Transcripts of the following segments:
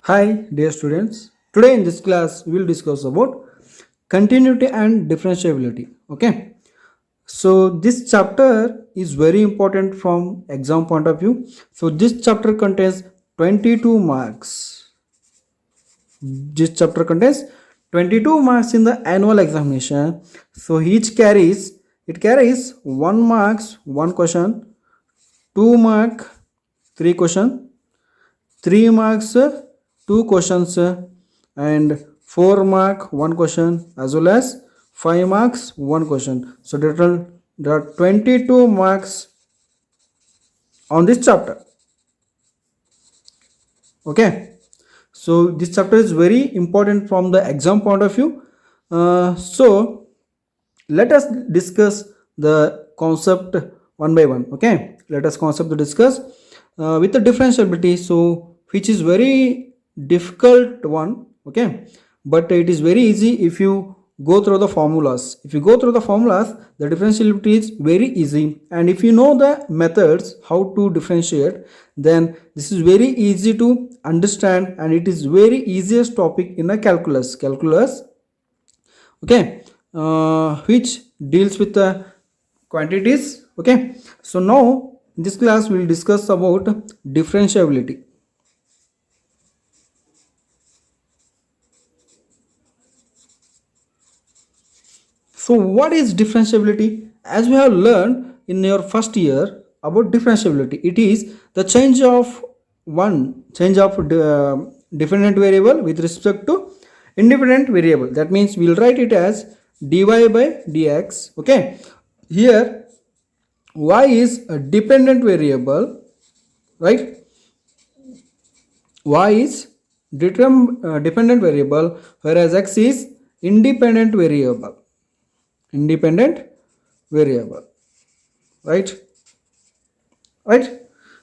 Hi, dear students. Today in this class, we will discuss about continuity and differentiability. Okay. So this chapter is very important from exam point of view. So this chapter contains 22 marks. This chapter contains 22 marks in the annual examination. So it carries 1 marks, 1 question, 2 mark, 3 question, 3 marks, 2 questions, and 4 mark 1 question, as well as 5 marks 1 question. So total there are 22 marks on this chapter. Okay, so this chapter is very important from the exam point of view. So let us discuss the concept one by one. Okay, let us concept to discuss with the differentiability, so which is very difficult one. Okay, but it is very easy if you go through the formulas. If you go through the formulas, the differentiability is very easy, and if you know the methods how to differentiate, then this is very easy to understand, and it is very easiest topic in a calculus. Okay, which deals with the quantities. Okay, so now in this class we will discuss about differentiability. So what is differentiability? As we have learned in your first year about differentiability, it is the change of dependent variable with respect to independent variable. That means we will write it as dy by dx. Okay, here y is a dependent variable, right? Y is dependent variable, whereas x is independent variable. Independent variable, right?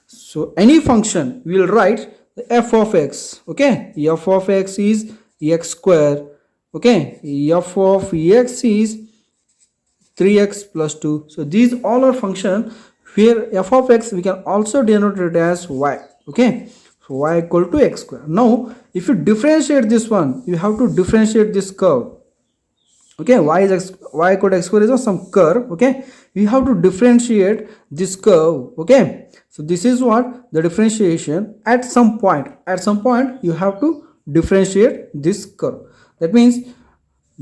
So any function we will write the f of x. Okay, f of x is x square. Okay, f of x is 3x plus 2. So these all are function where f of x we can also denote it as y. Okay, so y equal to x square. Now if you differentiate this one, you have to differentiate this curve. Okay, y equal to x square is some curve. Okay, we have to differentiate this curve. Okay, so this is what the differentiation at some point you have to differentiate this curve. That means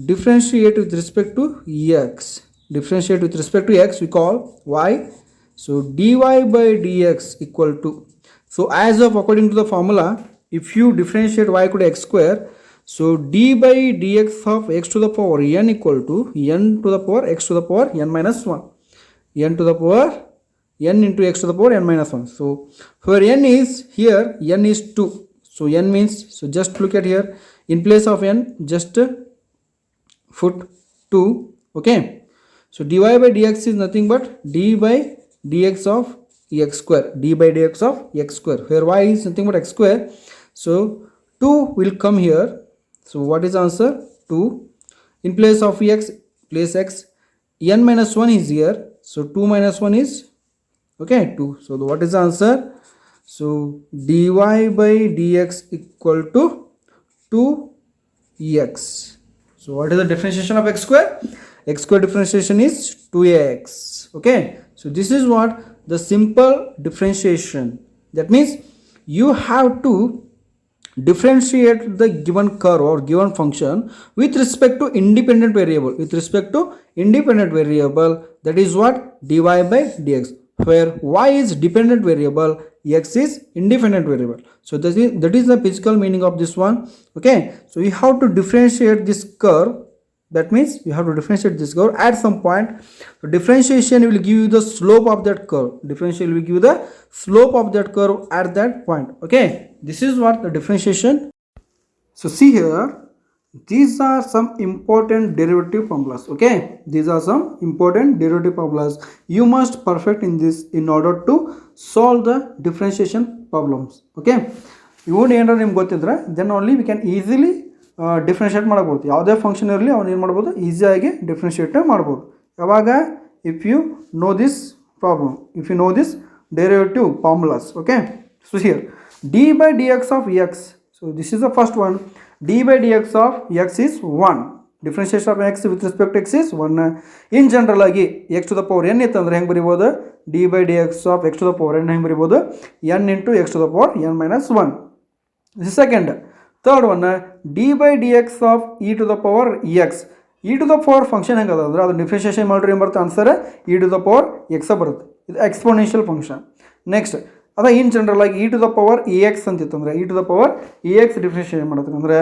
differentiate with respect to x. Differentiate with respect to x we call y. So dy by dx equal to, so as of according to the formula, if you differentiate y equal to x square, so d by dx of x to the power n equal to n to the power x to the power n minus 1. N to the power n into x to the power n minus 1. So where n is here, n is 2. So n means, so just look at here, in place of n just put 2. Okay, so dy by dx is nothing but d by dx of x square, d by dx of x square, where y is nothing but x square. So 2 will come here. So what is the answer? 2. In place of x, place x. N minus 1 is here. So 2 minus 1 is, okay, 2. So what is the answer? So dy by dx equal to 2x. So what is the differentiation of x square? X square differentiation is 2x. Okay, so this is what the simple differentiation. That means you have to differentiate the given curve or given function with respect to independent variable. That is what dy by dx, where y is dependent variable, x is independent variable. So that is the physical meaning of this one. Okay, so you have to differentiate this curve. That means you have to differentiate this curve at some point. So differentiation will give you the slope of that curve. Differentiation will give you the slope of that curve at that point. Okay, this is what the differentiation. So see here, these are some important derivative formulas. Okay, these are some important derivative formulas you must perfect in this in order to solve the differentiation problems. Okay, you would enter in gottidre, then only we can easily differentiate ಮಾಡಬಹುದು. ಯಾವುದೇ function ಇರಲಿ ಅವನು ಏನು ಮಾಡ್ಬೋದು, ಈಸಿಯಾಗಿ differentiate ಮಾಡ್ಬೋದು. ಯಾವಾಗ if you know this problem, if you know this derivative formulas. Okay, so here d by d x of x. So So this is the first one. D by dx of x is 1. Differentiation of x with respect to x is 1. In general ಆಗಿ x to the power n ಇತ್ತಂದ್ರೆ ಹೆಂಗೆ ಬರಿಬೋದು, d by dx of x to the power n ಹೆಂಗೆ ಬರಿಬೋದು, n into x to the power n minus 1. This is second. Third one, d by dx of e to the power x. e to the power function ಹೆಂಗದ ಅಂದ್ರೆ ಅದು differentiation ಮಾಡಿದ್ರೆ ಏನು ಬರುತ್ತೆ answer e to the power x ಬರುತ್ತೆ. ಇದು exponential function. Next ಅದ in general ಆಗಿ e to the power ax ಅಂತಿತ್ತು ಅಂದ್ರೆ e to the power ax differentiation ಮಾಡುತ್ತೆ ಅಂದ್ರೆ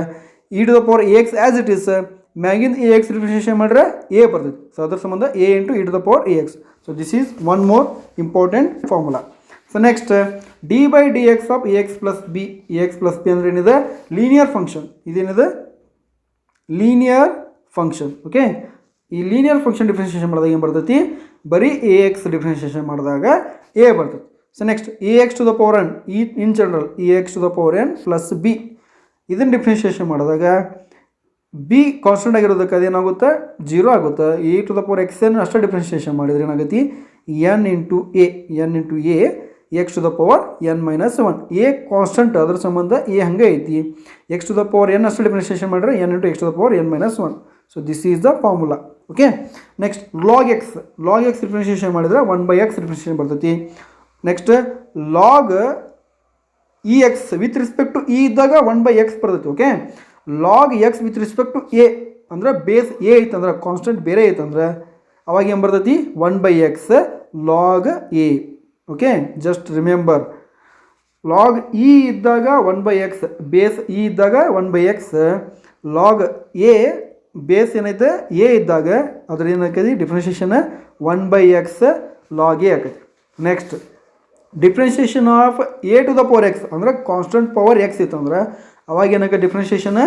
e to the power ax as it is ಮ್ಯಾಗಿನ್ ax ಡಿಫ್ರೆನ್ಷಿಯೇಷನ್ ಮಾಡಿದ್ರೆ a ಬರ್ತೈತಿ. ಸೊ ಅದರ ಸಂಬಂಧ a into e to the power ax. So this is one more important formula. So next d by dx of ax plus b. ax plus b ಅಂದ್ರೆ ಏನಿದೆ, linear function. ಇದೇನಿದೆ, linear function. Okay, ಈ linear function differentiation ಮಾಡಿದಾಗ ಏನು ಬರ್ತೈತಿ, ಬರೀ ax differentiation ಮಾಡಿದಾಗ a ಬರ್ತೈತಿ. So next ax to the power n, in general ax to the power n plus b. ಇದನ್ನು ಡಿಫ್ರೆನ್ಷಿಯೇಷನ್ ಮಾಡಿದಾಗ ಬಿ ಕಾನ್ಸ್ಟೆಂಟ್ ಆಗಿರೋದಕ್ಕೆ ಅದೇನಾಗುತ್ತೆ, 0 ಆಗುತ್ತೆ. A to the power x n ಅಷ್ಟೇ ಡಿಫ್ರೆನ್ಷಿಯೇಷನ್ ಮಾಡಿದ್ರೆ ಏನಾಗುತ್ತೆ, n into a x to the power n minus 1. A constant, ಅದರ ಸಂಬಂಧ ಎ ಹಂಗೆ ಐತಿ. X to the power n ಅಷ್ಟೇ ಡಿಫ್ರೆನ್ಷಿಯೇಷನ್ ಮಾಡಿದ್ರೆ n into x to the power n minus 1. So this is the formula. Okay, next log x differentiation ಮಾಡಿದ್ರೆ 1/x differentiation ಬರ್ತೈತಿ. Next log e x with respect to e ಇದ್ದಾಗ 1/x ಬರ್ತೈತಿ. Okay, log x with respect to a ಅಂದ್ರೆ base a ಐತಂದ್ರೆ constant ಬೇರೆ ಐತಂದ್ರೆ ಅವಾಗ ಏನು ಬರ್ತೈತಿ, 1/x log a. Okay, just remember, log e ಇದ್ದಾಗ 1/x, ಬೇಸ್ ಇ ಇದ್ದಾಗ 1/x, ಲಾಗ್ ಎ ಬೇಸ್ ಏನೈತೆ ಎ ಇದ್ದಾಗ ಅದ್ರ ಏನಾಕೈತಿ ಡಿಫ್ರೆನ್ಷಿಯೇಷನ್ 1/x ಲಾಗ್ ಎ ಆಕೈತಿ. Next differentiation of a to the power x ಅಂದ್ರೆ ಕಾನ್ಸ್ಟೆಂಟ್ ಪವರ್ ಎಕ್ಸ್ ಇತ್ತಂದ್ರೆ ಅವಾಗ ಏನಕ್ಕೆ differentiation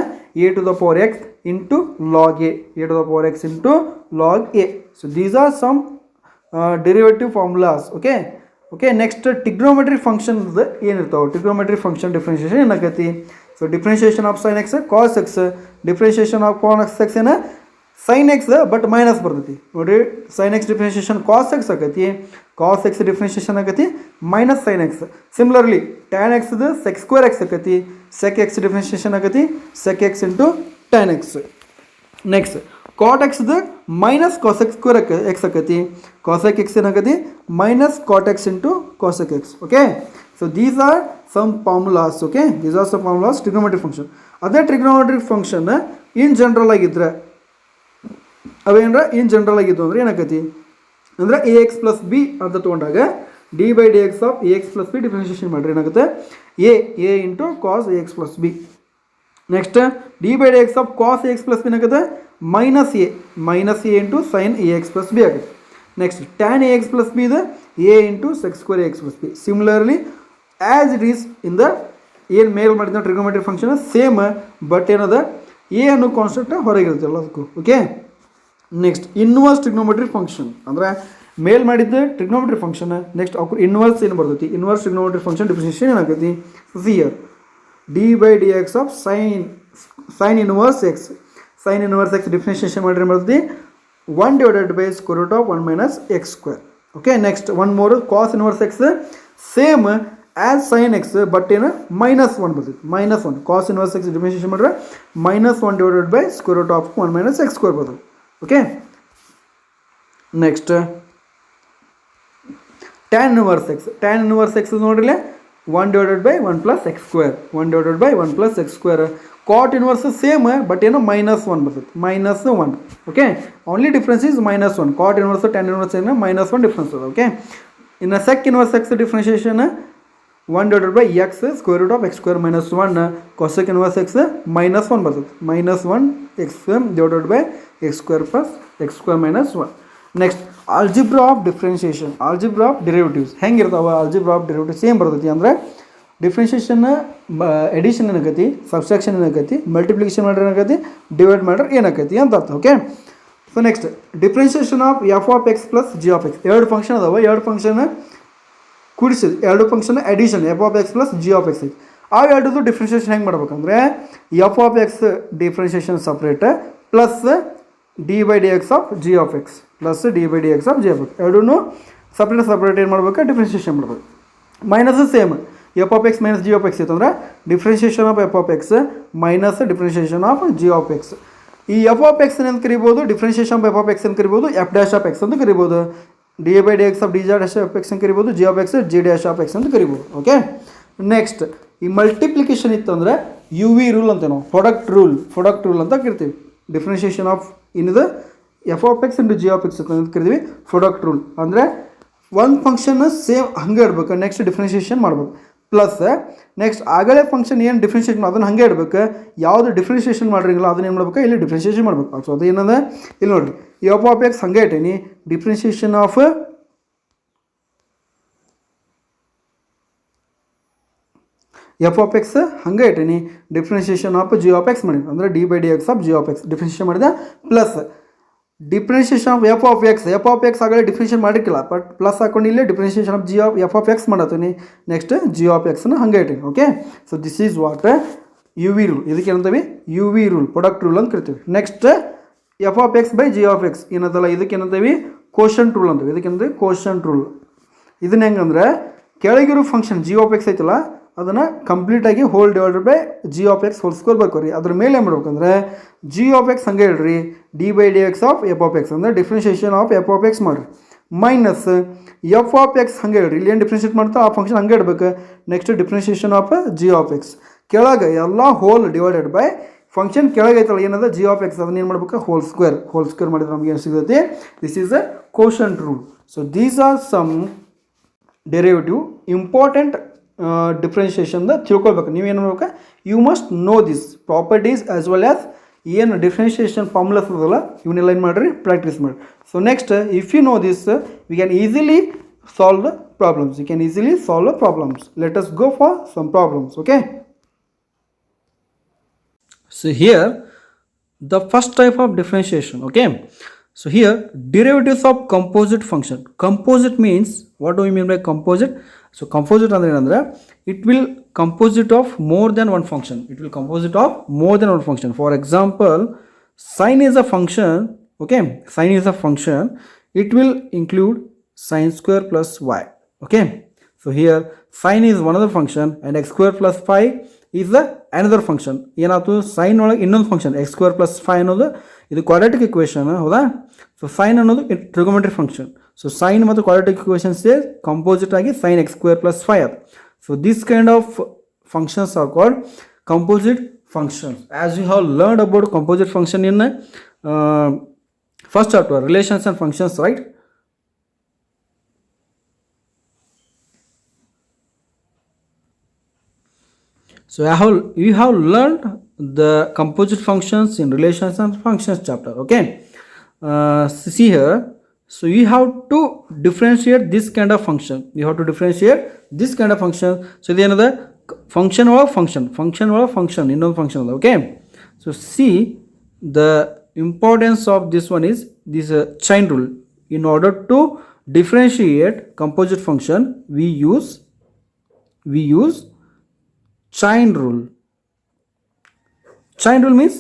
a to the power x into log a to the power x into log a. So these are some derivative formulas. Okay, next trigonometry function ಏನಿರ್ತಾವೆ, trigonometry function differentiation ಏನಾಗೈತಿ. So differentiation of sine x cos x, differentiation of cos x ಏನ sine x but minus ಬರ್ತೈತಿ. ನೋಡಿರಿ, sine x differentiation cos x ಆಕೈತಿ, cos x differentiation ಆಕೈತಿ minus sine x. Similarly tan ಎಕ್ಸ್ದು sec square x ಆಕೈತಿ, sec x differentiation ಆಕೈತಿ sec x into tan x. Next cot ಎಕ್ಸ್ದು minus cosec square x ಆಕೈತಿ, cosec x ಏನಾಗೈತಿ minus cot x into cosec x. Okay, so these are some formulas. Okay, these are some formulas trigonometric function. ಅದೇ trigonometric function in general ಆಗಿದ್ರೆ ಅವೇನರ in general ಆಗಿದ್ದು ಅಂದ್ರೆ ಏನಾಕೈತಿ ಅಂದರೆ A x plus b ಅಂತ ತೊಗೊಂಡಾಗ d by d x of a x plus b differentiation ಮಾಡಿರಿ ಏನಾಗುತ್ತೆ, a into cos a x plus b. Next d by d x of cos a x plus b ಏನಾಗುತ್ತೆ minus a into sine a x plus b ಆಗುತ್ತೆ. Next tan a x plus b ಇದೆ a into sec square a x plus b. Similarly as it is in the ಏನು ಮೇಲ್ ಮಾಡಿದ trigonometric function same, but ಏನದ a ಅನ್ನೋ concept ಹೊರಗಿರುತ್ತೆ ಎಲ್ಲದಕ್ಕೂ. Okay, next inverse trigonometric function ಅಂದರೆ ಮೇಲ್ ಮಾಡಿದ್ದೆ ಟ್ರಿಗ್ನೋಮೆಟ್ರಿಕ್ ಫಂಕ್ಷನ್. ನೆಕ್ಸ್ಟ್ ಅವ್ರು ಇನ್ವರ್ಸ್ ಏನು ಬರ್ತೈತಿ, ಇನ್ವರ್ಸ್ ಟ್ರಿಗ್ನೋಮೆಟ್ರಿಕ್ ಫಂಕ್ಷನ್ ಡಿಫ್ರೆನ್ಷಿಯೇಷನ್ ಏನಾಗೈತಿ, see here d by d x of sine inverse x. Sine inverse x differentiation ಮಾಡಿದ್ರೆ ಬರ್ತೈತಿ 1 divided by square root of 1 minus x square. Okay, next one more cos inverse x same as sine x but ಏನು minus 1 ಬರ್ತೈತಿ, -1. ಕಾಸ್ inverse x differentiation ಮಾಡಿದ್ರೆ -1 divided by square root of 1 minus x square ಬರ್ತದೆ. Okay, next tan inverse x ನೋಡ್ರಿ 1 divided by 1 plus x square, 1 divided by 1 plus x square. Cot inverse same but ಏನು -1 ಬರ್ತದೆ, -1. Okay, only difference is -1. Cot inverse tan inverse ಏನು -1 difference ಅದ. Okay, ಇನ್ನು sec inverse x differentiation 1 divided by x square root of x square -1. Cosec inverse x -1 ಬರ್ತದೆ, -1 x divided by x square plus x square -1. Next algebra of differentiation, algebra of derivatives ಹೆಂಗಿರ್ತಾವೆ, algebra of derivatives same ಬರ್ತೈತಿ. ಅಂದರೆ differentiation addition ಏನಾಗೈತಿ, subtraction ಏನಾಗೈತಿ, multiplication ಮಾಡಿದ್ರೆ ಏನಾಗೈತಿ, divide ಮಾಡಿದ್ರೆ ಏನಾಗೈತಿ ಅಂತ ಅರ್ಥ. Okay, so next differentiation of f of x plus g of x. ಎರಡು ಫಂಕ್ಷನ್ ಅದಾವೆ, ಎರಡು ಫಂಕ್ಷನ್ ಕೂಡಿಸಿದ್, ಎರಡು function addition f of x plus g of X ಐತಿ. ಆ ಎರಡದು ಡಿಫ್ರೆನ್ಷಿಯೇಷನ್ ಹೆಂಗೆ ಮಾಡ್ಬೇಕಂದ್ರೆ F of x differentiation separate plus D by d x of g of x plus D by d x of g of X ಎರಡೂ separate ಏನು ಮಾಡ್ಬೇಕು, differentiation ಮಾಡ್ಬೇಕು. Minus same F of X minus G of X ಇತ್ತು ಅಂದರೆ differentiation of f of X minus differentiation of g of X. ಈ F of x ಅಂತ ಕರಿಬೋದು, differentiation of f of x ಅಂತ ಕರಿಬೋದು, ಎಫ್ ಡ್ಯಾಶ್ ಆಫ್ ಎಕ್ಸ್ ಅಂತ ಕರಿಬೋದು, D A by d x of D dash of x ಅಂತ ಕರಿಬೋದು, G of X G dash of x ಅಂತ ಕರಿಬೋದು. ಓಕೆ, ನೆಕ್ಸ್ಟ್ ಈ ಮಲ್ಟಿಪ್ಲಿಕೇಶನ್ ಇತ್ತು ಅಂದರೆ ಯು ವಿ ರೂಲ್ ಅಂತ ನಾವು ಪ್ರಾಡಕ್ಟ್ ರೂಲ್ ಅಂತ ಕರಿತೀವಿ. ಡಿಫ್ರೆನ್ಷಿಯೇಷನ್ ಆಫ್ ಇನ್ನಿದು f of x into g of x ಅಂತ ಕರಿತೀವಿ ಪ್ರಾಡಕ್ಟ್ ರೂಲ್. ಅಂದರೆ ಒಂದು ಫಂಕ್ಷನ್ ಸೇಮ್ ಹಂಗೆ ಇಡ್ಬೇಕು, ನೆಕ್ಸ್ಟ್ ಡಿಫ್ರೆನ್ಷಿಯೇಷನ್ ಮಾಡ್ಬೇಕು. ಪ್ಲಸ್ ನೆಕ್ಸ್ಟ್ ಆಗಲೇ ಫಂಕ್ಷನ್ ಏನು ಡಿಫ್ರೆನ್ಷಿಯೇಷನ್ ಅದನ್ನು ಹಾಗೆ ಇಡಬೇಕು, ಯಾವುದು ಡಿಫ್ರೆನ್ಷಿಯೇಷನ್ ಮಾಡಿರಂಗಿಲ್ಲ ಅದನ್ನ ಏನು ಮಾಡ್ಬೇಕು, ಇಲ್ಲಿ ಡಿಫ್ರೆನ್ಷಿಯೇಷನ್ ಮಾಡಬೇಕು. ಸೊ ಅದು ಏನಂದ್ರೆ ಇಲ್ಲಿ ನೋಡಿರಿ, ಎಫ್ ಆಫ್ ಎಕ್ಸ್ ಹಂಗೆ ಇಟ್ಟೀನಿ, differentiation of f of x ಹಂಗೆ ಇಟ್ಟೀನಿ, differentiation of g of x ಮಾಡಿ ಅಂದರೆ d by d x of g of x differentiation ಮಾಡಿದೆ. Plus differentiation of f of x ಆಗಲೇ ಡಿಫ್ರೆನ್ಷಿಯೇಷನ್ ಮಾಡಿರ್ಕಿಲ್ಲ, ಬಟ್ ಪ್ಲಸ್ ಹಾಕೊಂಡು ಇಲ್ಲೇ differentiation of f of x ಮಾಡತ್ತೀನಿ, ನೆಕ್ಸ್ಟ್ ಜಿ ಆಫ್ ಎಕ್ಸ್ನ ಹಂಗೆ ಇಟ್ಟಿನಿ. Okay, so this is what u v rule. ಇದಕ್ಕೆ ಏನಂತೀವಿ, u v rule product rule ಅಂತ ಕರಿತೀವಿ. Next f of x by g of x ಏನಂತಲ್ಲ, ಇದಕ್ಕೆ ಏನಂತೀವಿ ಕೋಶಂಟ್ ರೂಲ್ ಅಂತೀವಿ. ಇದಕ್ಕೆ ಏನಂತೀವಿ ಕೋಶಂಟ್ ರೂಲ್. ಇದನ್ನ ಹೆಂಗಂದ್ರೆ ಕೆಳಗಿರೋ ಫಂಕ್ಷನ್ ಜಿ ಆಫ್ ಎಕ್ಸ್ ಐತಲ್ಲ ಅದನ್ನು ಕಂಪ್ಲೀಟಾಗಿ whole divided by g of x whole square ಬರ್ಕೋರಿ. ಅದ್ರ ಮೇಲೆ ಏನು ಮಾಡ್ಬೇಕಂದ್ರೆ ಜಿ ಆಫ್ ಎಕ್ಸ್ ಹಂಗೆ ಹೇಳ್ರಿ, d by d x of f of x ಅಂದರೆ differentiation of f of x ಮಾಡಿರಿ, ಮೈನಸ್ ಎಫ್ ಆಫ್ ಎಕ್ಸ್ ಹಂಗೆ ಹೇಳ್ರಿ, ಇಲ್ಲಿ ಏನು ಡಿಫ್ರೆನ್ಷಿಯೇಟ್ ಮಾಡ್ತಾ ಆ ಫಂಕ್ಷನ್ ಹಂಗೆ ಇಡಬೇಕು, next differentiation of g of X ಕೆಳಗೆ ಎಲ್ಲ ಹೋಲ್ ಡಿವೈಡೆಡ್ ಬೈ ಫಂಕ್ಷನ್ ಕೆಳಗೆ ಐತಲ್ಲ ಏನದ ಜಿ ಆಫ್ ಎಕ್ಸ್ ಅದನ್ನ ಏನು ಮಾಡ್ಬೇಕು, ಹೋಲ್ ಸ್ಕ್ವೇರ್ ಮಾಡಿದ್ರೆ ನಮಗೆ ಏನು ಸಿಗುತ್ತೆ, this is a quotient rule. So these are some derivative important ಡಿಫ್ರೆನ್ಷಿಯೇಷನ್ದ ತಿಳ್ಕೊಳ್ಬೇಕು. ನೀವೇನು ಮಾಡ್ಬೇಕು, you must know this properties as well as ಏನು ಡಿಫ್ರೆನ್ಷಿಯೇಷನ್ ಫಾರ್ಮುಲಾಸ್ ಅದಲ್ಲ ಇವನ್ನೆಲ್ಲ ಏನು ಮಾಡಿರಿ ಪ್ರಾಕ್ಟೀಸ್ ಮಾಡಿ. So next if you know this we can easily solve the problems. You can easily solve the problems. Let us go for some problems. Okay, so here the first type of differentiation. Okay, so here derivatives of composite function. Composite means, what do we mean by composite? So composite andre enandre it will composite of more than one function. It will composite of more than one function. For example, sine is a function. Okay, sine is a function. It will include sine square plus y. Okay, so here sine is one of the function and x square plus 5 is the another function. ಏನಾಯ್ತು, sine ಒಳಗೆ ಇನ್ನೊಂದು function x square plus 5 ಅನ್ನೋದು ಇದು quadratic equation ಹೌದಾ. So sine ಅನ್ನೋದು trigonometry function. So sine ಮತ್ತು quadratic equations composite ಆಗಿ sine x square plus 5 ಅದು. So this kind of functions are called composite functions. As you have learned about composite function in first chapter relations and functions, right? So you have learned the composite functions in relations and functions chapter. Okay, see here. So you have to differentiate this kind of function. You have to differentiate this kind of function. So the another function or function ಇನ್ನೊಂದು function. Okay, so see the importance of this one is this chain rule. In order to differentiate composite function, we use chain rule. Chain rule means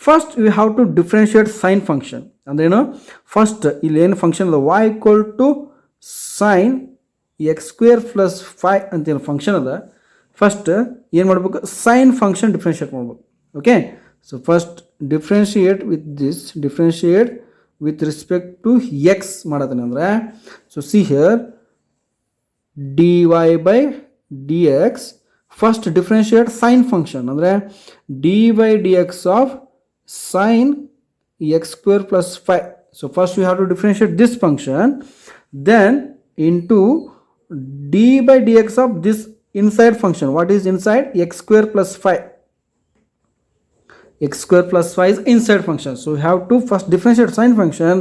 first we have to differentiate sine function. And then first ಇಲ್ಲಿ ಏನು function ಅದ y equal to sine x square plus 5 ಅಂತ ಏನು function ಅದ, first ಏನು ಮಾಡಬೇಕು, sine function differentiate ಮಾಡ್ಬೇಕು. Okay, so first differentiate with respect to x ಮಾಡತ್ತೇನೆ ಅಂದರೆ, so see here dy by dx. First differentiate sine function ಅಂದರೆ d by dx of sine x square plus 5. So first we have to differentiate this function, then into d by dx of this inside function. What is inside? X square plus 5. X square plus 5 is inside function. So we have to first differentiate sine function,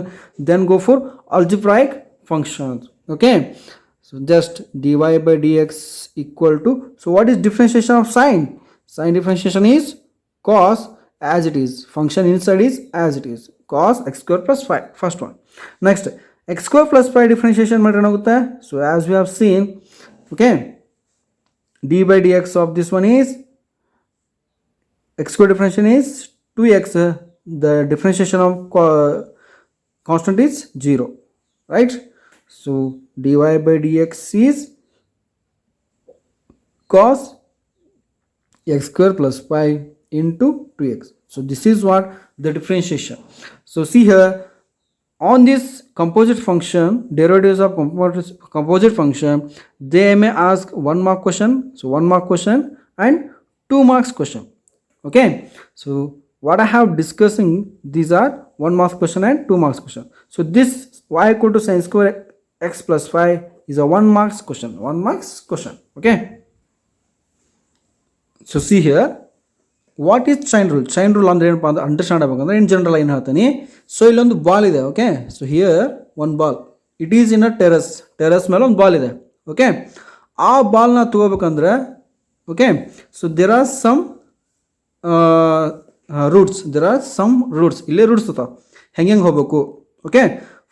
then go for algebraic functions. Okay, so just dy by dx equal to, so what is differentiation of sine? Sine differentiation is cos as it is, function inside is as it is, cos x square plus 5, first one. Next x square plus 5 differentiation ಮಾಡಿದ್ರೆ ಏನಾಗುತ್ತೆ, so as we have seen, okay, d by dx of this one is x square differentiation is 2x, the differentiation of constant is 0, right? So dy by dx is cos x square plus 5 into 2x. So this is what the differentiation. So see here, on this composite function, derivatives of composite function, they may ask 1 mark question, so 1 mark question and 2 marks question. Okay, so what I have discussing, these are 1 marks question and 2 marks question. So this y equal to sin square x plus 5 is a 1 marks question, 1 marks question. Okay, so see here, what is chain rule? Chain rule ಅಂದ್ರೆ ಏನಪ್ಪ ಅಂದ್ರೆ understand ಆಗಬೇಕಂದ್ರೆ in general ಏನು ಹೇಳ್ತೀನಿ. So ಇಲ್ಲೊಂದು ball ಇದೆ. Okay, so here one ball, it is in a terrace ಮೇಲೆ ಒಂದು ಬಾಲ್ ಇದೆ. ಓಕೆ, ಆ ಬಾಲ್ನ ತಗೋಬೇಕಂದ್ರೆ, okay, so there are some routes, ಇಲ್ಲೇ ರೂಟ್ಸ್ ಇರ್ತಾವೆ, ಹೆಂಗೆ ಹೋಗ್ಬೇಕು. ಓಕೆ,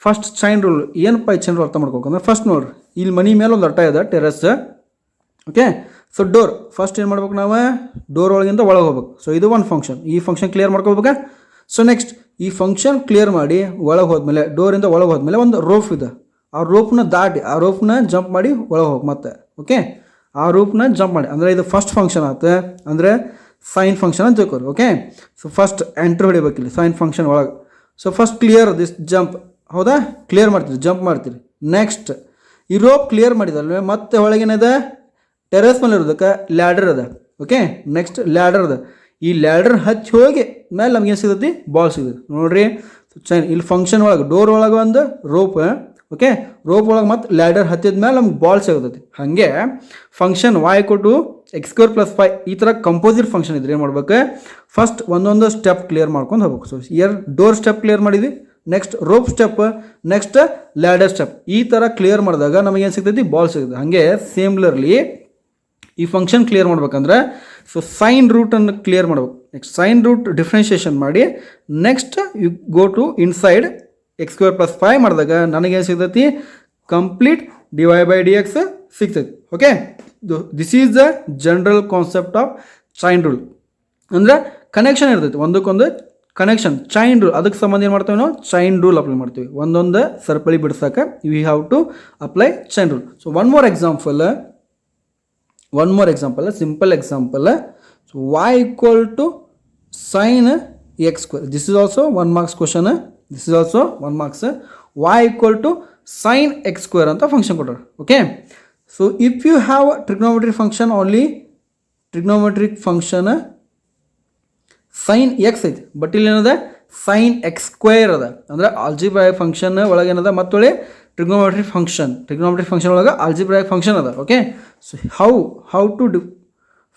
ಫಸ್ಟ್ ಚೈನ್ ರೂಲ್ ಏನಪ್ಪ, ಈ ಚೈನ್ ರೂಲ್ ಅರ್ಥ ಮಾಡ್ಕೋಬೇಕಂದ್ರೆ ಫಸ್ಟ್ ನೋಡ್ರಿ, ಇಲ್ಲಿ ಮನಿ ಮೇಲೆ ಒಂದು ಅಟ್ಟ ಇದೆ terrace. Okay, so door first ಏನು ಮಾಡ್ಬೇಕು, ನಾವು ಡೋರ್ ಒಳಗಿಂದ ಒಳಗೆ ಹೋಗ್ಬೇಕು. ಸೊ ಇದು ಒಂದು ಫಂಕ್ಷನ್, ಈ ಫಂಕ್ಷನ್ ಕ್ಲಿಯರ್ ಮಾಡ್ಕೋಬೇಕಾ. ಸೊ ನೆಕ್ಸ್ಟ್ ಈ ಫಂಕ್ಷನ್ ಕ್ಲಿಯರ್ ಮಾಡಿ ಒಳಗೆ ಹೋದ್ಮೇಲೆ, ಡೋರಿಂದ ಒಳಗೆ ಹೋದ್ಮೇಲೆ ಒಂದು ರೋಪ್ ಇದೆ, ಆ ರೋಪ್ನ ದಾಟಿ, ಆ ರೋಪ್ನ ಜಂಪ್ ಮಾಡಿ ಒಳಗೆ ಹೋಗಿ ಮತ್ತೆ. ಓಕೆ, ಆ ರೋಪ್ನ ಜಂಪ್ ಮಾಡಿ, ಅಂದರೆ ಇದು ಫಸ್ಟ್ ಫಂಕ್ಷನ್ ಆಯ್ತು, ಅಂದರೆ ಸೈನ್ ಫಂಕ್ಷನ್ ಅಂತ ತಿಳ್ಕೊರಿ. ಓಕೆ, ಸೊ ಫಸ್ಟ್ ಎಂಟ್ರ್ ಹೊಡಿಬೇಕಿಲ್ಲ ಸೈನ್ ಫಂಕ್ಷನ್ ಒಳಗೆ. So first clear this jump, ಹೌದಾ, ಕ್ಲಿಯರ್ ಮಾಡ್ತೀರಿ, ಜಂಪ್ ಮಾಡ್ತೀರಿ. ನೆಕ್ಸ್ಟ್ ಈ ರೋಪ್ ಕ್ಲಿಯರ್ ಮಾಡಿದಲ್ವೇ, ಮತ್ತೆ ಒಳಗೇನಿದೆ, ಟೆರೆಸ್ ಮೇಲೆ ಇರೋದಕ್ಕೆ ಲ್ಯಾಡರ್ ಅದ. ಓಕೆ, ನೆಕ್ಸ್ಟ್ ಲ್ಯಾಡರ್ ಅದ, ಈ ಲ್ಯಾಡರ್ ಹಚ್ಚಿ ಹೋಗಿ ಮೇಲೆ ನಮ್ಗೆ ಏನು ಸಿಗುತ್ತೆ, ಬಾಲ್ ಸಿಗುತ್ತೆ ನೋಡ್ರಿ. ಚೈನ್ ಇಲ್ಲಿ ಫಂಕ್ಷನ್ ಒಳಗೆ ಡೋರ್ ಒಳಗೆ ಒಂದು ರೋಪ್. ಓಕೆ, ರೋಪ್ ಒಳಗೆ ಮತ್ತು ಲ್ಯಾಡರ್ ಹತ್ತಿದ ಮೇಲೆ ನಮ್ಗೆ ಬಾಲ್ ಸಿಗುತ್ತೆ. ಹಾಗೆ ಫಂಕ್ಷನ್ y ಕೊಟ್ಟು x ಸ್ಕ್ವೇರ್ ಪ್ಲಸ್ 5 ಈ ಥರ ಕಂಪೋಸಿಟ್ ಫಂಕ್ಷನ್ ಇದ್ರೆ ಏನು ಮಾಡ್ಬೇಕು, ಫಸ್ಟ್ ಒಂದೊಂದು ಸ್ಟೆಪ್ ಕ್ಲಿಯರ್ ಮಾಡ್ಕೊಂಡು ಹೋಗ್ಬೇಕು. So here door step clear ಮಾಡಿದ್ವಿ, next rope step, next ladder step, ಈ ಥರ ಕ್ಲಿಯರ್ ಮಾಡಿದಾಗ ನಮಗೇನು ಸಿಗ್ತೈತಿ, ಬಾಲ್ ಸಿಗುತ್ತೆ. ಹಾಗೆ ಸೇಮ್ಲರ್ಲಿ ಈ ಫಂಕ್ಷನ್ ಕ್ಲಿಯರ್ ಮಾಡ್ಬೇಕಂದ್ರೆ, ಸೊ ಸೈನ್ ರೂಟನ್ನು ಕ್ಲಿಯರ್ ಮಾಡ್ಬೇಕು. ನೆಕ್ಸ್ಟ್ ಸೈನ್ ರೂಟ್ ಡಿಫ್ರೆನ್ಷಿಯೇಷನ್ ಮಾಡಿ, next you go to inside x square plus 5 ಮಾಡಿದಾಗ ನನಗೇನು ಸಿಗ್ತೈತಿ, ಕಂಪ್ಲೀಟ್ dy/dx ಸಿಗ್ತೈತಿ. Okay, this is the general concept of chain rule. ಅಂದರೆ ಕನೆಕ್ಷನ್ ಇರ್ತೈತಿ, ಒಂದಕ್ಕೊಂದು ಕನೆಕ್ಷನ್. ಚೈನ್ ರೂಲ್ ಅದಕ್ಕೆ ಸಂಬಂಧ ಏನು ಮಾಡ್ತೀವಿ, ನಾವು ಚೈನ್ ರೂಲ್ ಅಪ್ಲೈ ಮಾಡ್ತೀವಿ. ಒಂದೊಂದು ಸರಪಳಿ ಬಿಡಿಸೋಕೆ we have to apply chain rule. So one more example, simple example. So y equal to sin x square, this is also 1 marks question, this is also 1 marks. Y equal to sin x square ಅಂತ function ಕೊಟ್ಟರು. Okay, so if you have trigonometric function, only trigonometric function sine x ಐತಿ, but ಇಲ್ಲಿ ಏನದ sign x square ಅದ. ಅಂದರೆ algebraic function ಒಳಗೆ ಏನದ, ಮತ್ತೊಳ್ಳೆ ಟ್ರಿಗ್ನೋಮೆಟ್ರಿಕ್ ಫಂಕ್ಷನ್ ಒಳಗೆ ಆಲ್ಜಿಬ್ರಾಯಿಕ್ ಫಂಕ್ಷನ್ ಅದ. Okay, so how to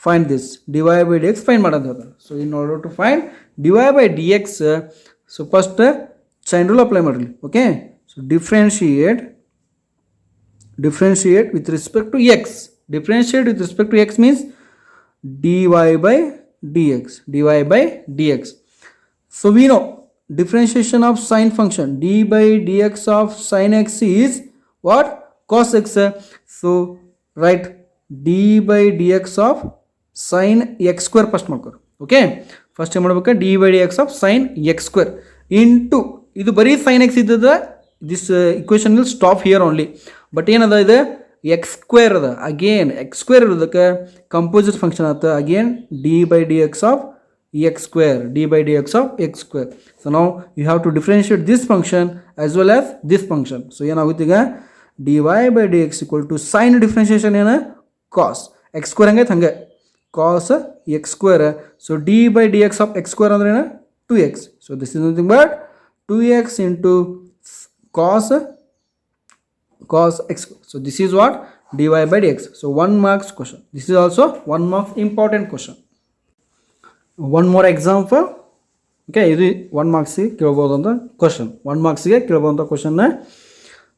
find this dy/dx find ಮಾಡೋದು ಹೇಳ್ತಾರೆ. So in order to find dy/dx, so first chain rule apply ಮಾಡಿರಲಿ. Okay, so differentiate with respect to x. Differentiate with respect to x means dy/dx. So we know differentiation of sine function d/dx of sin x is what, cos x. So write d/dx of sin x square first ಮಾಡ್ಕೊರಿ. Okay, first ಏನು ಮಾಡ್ಬೇಕು, d/dx of sin x square into, ಇದು ಬರೀ sin x ಇದ್ದದ, this equation will stop here only. But ಏನದ ಇದೆ, x square ಅದ. Again x square ಇರೋದಕ್ಕೆ ಕಂಪೋಸಿಟ್ ಫಂಕ್ಷನ್ ಆಯ್ತು. Again d/dx of x square, d/dx of x square. So now you have to differentiate this function as well as this function. So ಏನಾಗುತ್ತೆ ಈಗ, dy/dx equal to sin differentiation ಏನು, cos x square ಹಂಗೈತೆ, ಹಂಗೆ cos x square. So d/dx of x square ಅಂದ್ರೆ ಏನು, 2x. So this is nothing but 2x into cos x. So this is what, dy/dx. So 1 marks question. This is also 1 marks important question. One more example. Okay, ಇದು 1 ಮಾರ್ಕ್ಸಿಗೆ ಕೇಳ್ಬೋದಂಥ question, 1 ಮಾರ್ಕ್ಸಿಗೆ ಕೇಳ್ಬೋದಂಥ ಕ್ವಶನ್ನ.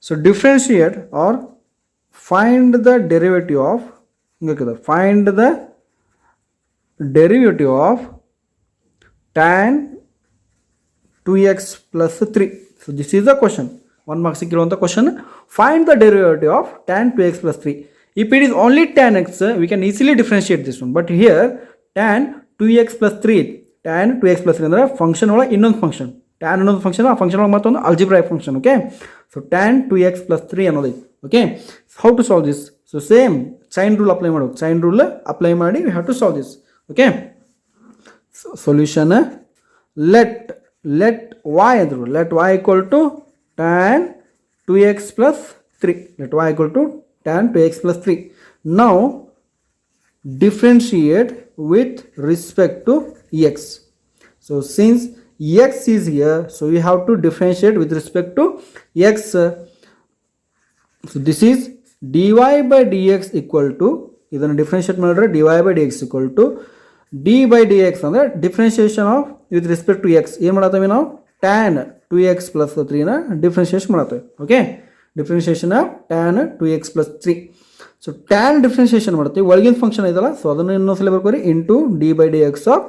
So differentiate or find the derivative of, ಹಿಂಗೆ find the derivative of tan 2x plus 3. So this is the question, 1 ಮಾರ್ಕ್ಸಿಗೆ ಕೇಳುವಂಥ question. Find the derivative of tan 2x plus 3. If it is only tan x, we can easily differentiate this one. But here tan 2x plus 3, tan 2x plus 3 ಅಂದರೆ function ಒಳಗೆ ಇನ್ನೊಂದು function, tan ಅನ್ನೋದು function, ಆ function ಒಳಗೆ ಮತ್ತೊಂದು algebraic function. Okay, so tan 2x plus 3 ಅನ್ನೋದೈತಿ. Okay, how to solve this? So same chain rule apply ಮಾಡಬೇಕು. Chain rule apply ಮಾಡಿ we have to solve this. Okay, solution let y ಅಂದರು, let y equal to tan 2x plus 3. Let y equal to tan 2x plus 3. Now differentiate with respect to x. So since x is here, so we have to differentiate with respect to x. So this is dy by dx equal to, ಇದನ್ನು differentiate ಮಾಡಿದ್ರೆ dy by dx equal to d by dx ಅಂದರೆ differentiation of with respect to x. ಏನು ಮಾಡತ್ತೇವೆ ನಾವು, tan 2x plus 3 ನ differentiation ಮಾಡತ್ತೇವೆ. Okay, differentiation of tan 2x plus 3. So tan differentiation ಮಾಡ್ತೀವಿ, ಒಳಗಿನ function ಐತಲ್ಲ, ಸೊ ಅದನ್ನು ಇನ್ನೊಂದ್ಸಲ ಬರ್ಕೋರಿ into d by d x of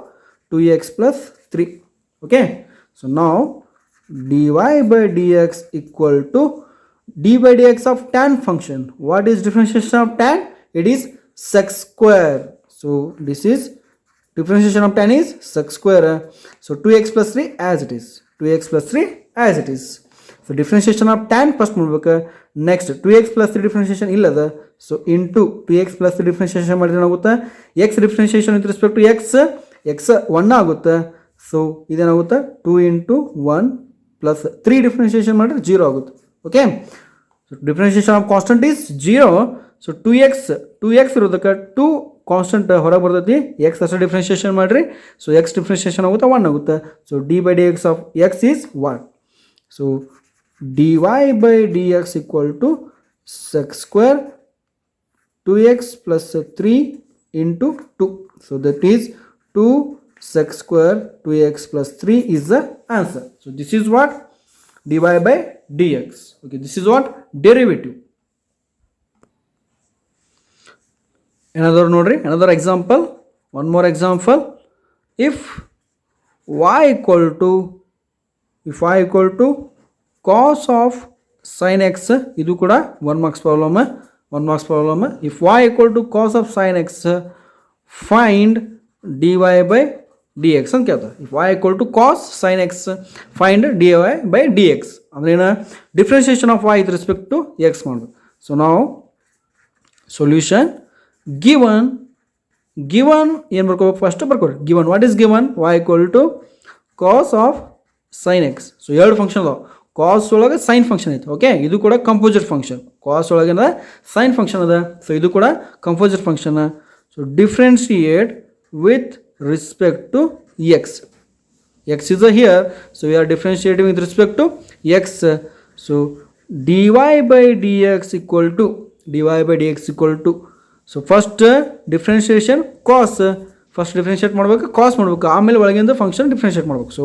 2x plus 3. Okay, so ನಾವು dy by dx equal to d by dx of tan function. What is differentiation of tan? It is sec square. So this is differentiation of tan is sec square. So 2x plus 3 as it is, 2x plus 3 as it is. So differentiation of tan first ಮಾಡಬೇಕು. Next 2x plus 3 differentiation ಇಲ್ಲದ, so into 2x plus 3 differentiation ಮಾಡಿದ್ರೆ ಏನಾಗುತ್ತೆ, x differentiation with respect to x 1 ಆಗುತ್ತೆ. So ಇದೇನಾಗುತ್ತೆ 2 into 1 plus 3 differentiation ಮಾಡಿದ್ರೆ 0 ಆಗುತ್ತೆ. Okay, so differentiation of constant is 0. So 2x ಇರೋದಕ್ಕೆ 2 constant ಹೊರಗೆ ಬರ್ತೈತಿ, ಎಕ್ಸ್ ಅಷ್ಟೇ ಡಿಫ್ರೆನ್ಷಿಯೇಷನ್ ಮಾಡಿರಿ, ಸೊ ಎಕ್ಸ್ ಡಿಫ್ರೆನ್ಷಿಯೇಷನ್ ಆಗುತ್ತೆ 1 ಆಗುತ್ತೆ. So d by d x of X is 1. So dy by dx equal to sec square 2x plus 3 into 2. So that is 2 sec square 2x plus 3 is the answer. So this is what dy by dx. Okay, this is what derivative. Another example, one more example. If y equal to cos of sin x, ಇದು ಕೂಡ 1 marks problem. If y equal to cos of sin x, find dy by dx ಅಂತ ಕೇಳ್ತಾರೆ. If y equal to cos sin x, find dy by dx ಅಂದ್ರೆ ಏನು, differentiation of y with respect to x ಮಾಡಬೇಕು. So now solution, given ಏನು ಬರ್ಕೋಬೇಕು, first ಬರ್ಕೋರಿ given. what is given? y equal to cos of sin x. So ಎರಡು function ಅದಾವ, ಕಾಸ್ ಒಳಗೆ sine function ಐತೆ. Okay, ಇದು ಕೂಡ ಕಂಪೋಸಿಟ್ ಫಂಕ್ಷನ್, ಕಾಸ್ ಒಳಗೆ ಸೈನ್ ಫಂಕ್ಷನ್ ಅದ, ಸೊ ಇದು ಕೂಡ composite function. So differentiate with respect to x. X is here, so we are differentiating with respect to x. So dy by dx equal to so first differentiation cos, first differentiate ಮಾಡಬೇಕು, cos ಮಾಡಬೇಕು, ಆಮೇಲೆ ಒಳಗಿಂದ function differentiate ಮಾಡಬೇಕು. So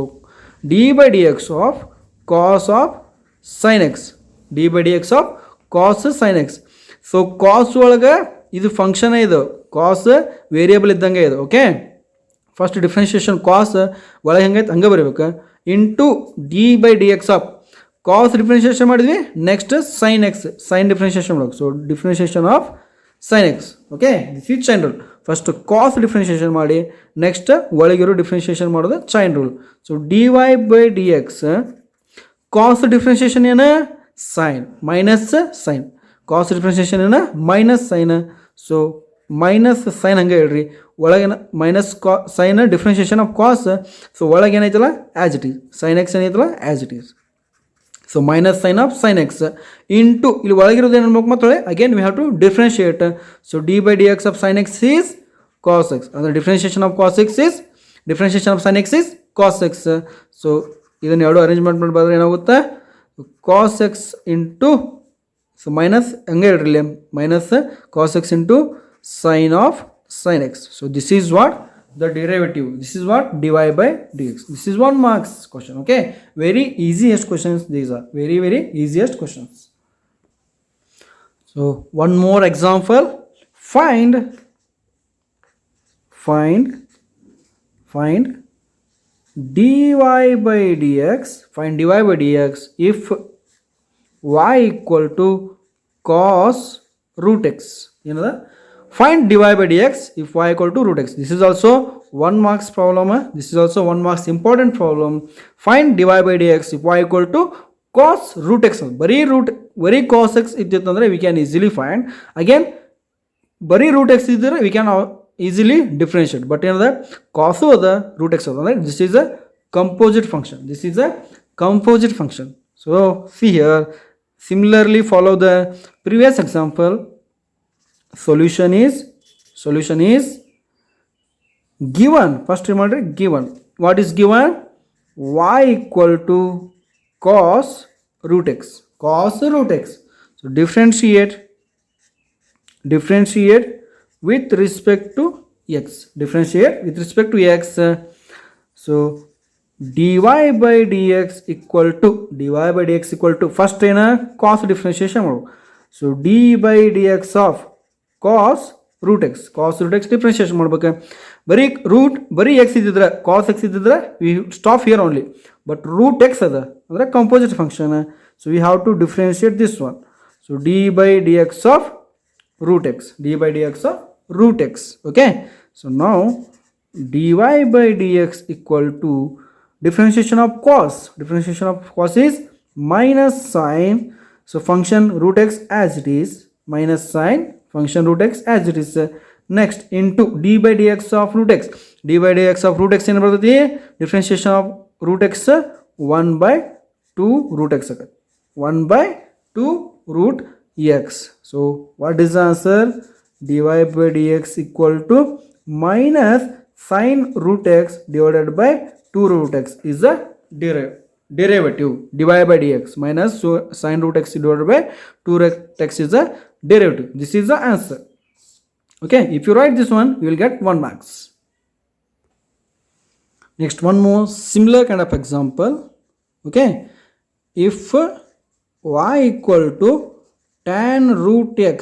d by d x of cos of sin x, d by dx of cos sin x. So cos ಒಳಗೆ ಇದು function ಇದು, ಕಾಸ್ variable ಇದ್ದಂಗೆ ಇದು. ಓಕೆ, ಫಸ್ಟ್ ಡಿಫ್ರೆನ್ಷಿಯೇಷನ್ ಕಾಸ್ ಒಳಗೆ ಹೆಂಗೈತೆ ಹಂಗೆ ಬರೀಬೇಕು, into d by d x of cos differentiation ಮಾಡಿದ್ವಿ, next sine x, sine differentiation ಮಾಡಬೇಕು. So differentiation of sine x. Okay, this is chain rule. First cos differentiation ಮಾಡಿ, ನೆಕ್ಸ್ಟ್ ಒಳಗಿರೋ ಡಿಫ್ರೆನ್ಷಿಯೇಷನ್ ಮಾಡೋದು chain rule. So d y by d x, cos differentiation ಏನು, sine minus sine, cos differentiation ಏನು minus sine. So minus sine ಹಂಗೆ ಹೇಳ್ರಿ, ಒಳಗೇನ minus sine differentiation of cos. So ಒಳಗೆ ಏನೈತಲ್ಲ as it is, sine x ಏನೈತಲ್ಲ as it is. So minus sine of sine x into ಇಲ್ಲಿ ಒಳಗಿರೋದು ಏನು ಅನ್ಬೇಕು ಮತ್ತೆ again we have to differentiate. So d by d x of sine x is cos x, ಅಂದರೆ differentiation of cos x is differentiation of sine x is cos x. So ಇದನ್ನು ಎರಡು arrangement ಮಾಡಿ ಬರೆದ್ರೆ ಏನಾಗುತ್ತೆ, cos x into, so minus ಹಂಗೆ ಹೇಳ್ರಿ ಇಲ್ಲಿ, minus cos x into sign of sine X. So this is what the derivative. This is what dy by dx. This is 1 marks question. Okay, very easiest questions these are, very easiest questions. So one more example, find dy by dx, find dy by dx if y equal to cos root x. You know that? Find dy by dx if y equal to root x. This is also 1 marks problem. This is also 1 marks important problem. Find dy by dx if y equal to cos root x. Very cos x ittitandre we can easily find. Again ಬರೀ root X ಇದ್ದರೆ V can easily differentiate, but ಏನದ ಕಾಸು ಅದ root X ಅದ ಅಂದರೆ this is a composite function. This is a composite function. So see here, similarly follow the previous example. Solution is given. First remember, given. What is given? Y equal to cos root x. Cos root x. So differentiate with respect to x. Differentiate with respect to x. So dy by dx equal to first ಏನ cos differentiation ಮಾಡು. So d by dx of cos root x differentiation ಮಾಡ್ಬೇಕು. ಬರೀ x ಇದ್ದಿದ್ರೆ cos x ಇದ್ದಿದ್ರೆ we stop here only, but root x ಅದ ಅಂದ್ರೆ composite function, so we have to differentiate this one. So d by dx of root x, okay. So now dy by dx equal to differentiation of cos is minus sine, so function root x as it is, minus sine function root x as it is. Next into d by dx of root x ಏನು ಬರ್ತೈತಿ, differentiation of root x 1 by 2 root x, 1 by 2 root x. So what is the answer? dy by dx equal to minus sine root x divided by 2 root x is the derivative. dy by dx minus sine root x divided by 2 root x is the derivative. This is the answer. Okay, if you write this one, you will get 1 marks. Next, one more similar kind of example. Okay, if y equal to tan root x,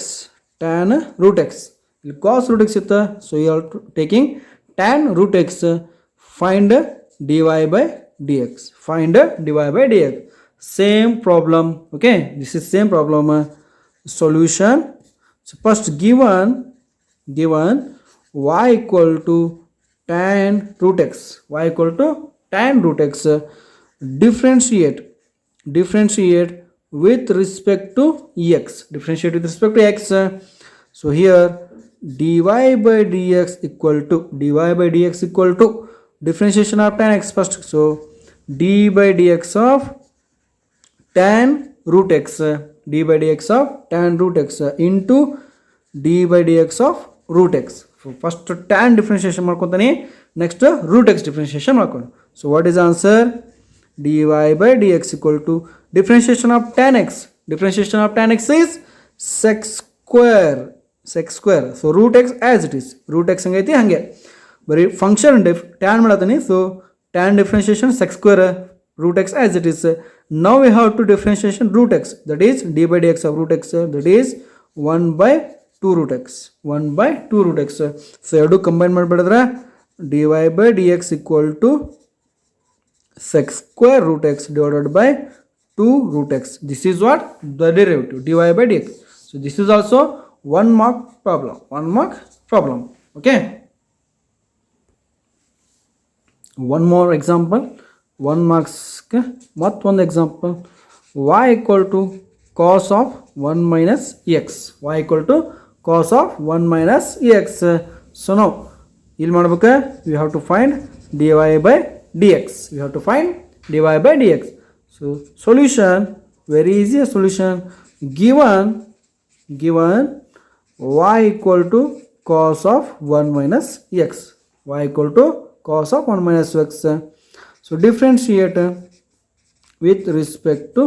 cos root x ಇತ್ತ, so you are taking tan root x, find dy by dx, same problem. Okay, this is same problem. Solution, so first given y equal to tan root x, differentiate with respect to x, so here dy by dx equal to differentiation of tan x first, so d by dx of tan root x into d by dx of root x. So first tan differentiation ಮಾಡ್ಕೊಂತಾನೆ, next root x differentiation ಮಾಡ್ಕೊಂಡು. So what is the answer? dy by dx equal to differentiation of tan x is sec square. So root x as it is, root x ಹಂಗೈತಿ ಹಂಗೆ, ಬರೀ function tan ಮಾಡತಾನೆ, so tan differentiation sec square root x as it is. Now we have to differentiation root x, that is d by dx of root x, that is 1 by 2 root x. So ಎರಡು combine ಮಾಡಿಬಿಡಿದ್ರೆ dy by dx equal to sec square root x divided by 2 root x. This is what the derivative, dy by dx. So this is also 1 mark problem. Okay, one more example, 1 marks. ಮತ್ತೊಂದು example, y equal to cos of 1 minus x, so now ಇಲ್ಲಿ ಮಾಡಬೇಕು, we have to find dy by dx, so solution, very easy solution. Given y equal to cos of 1 minus x, so differentiate with respect to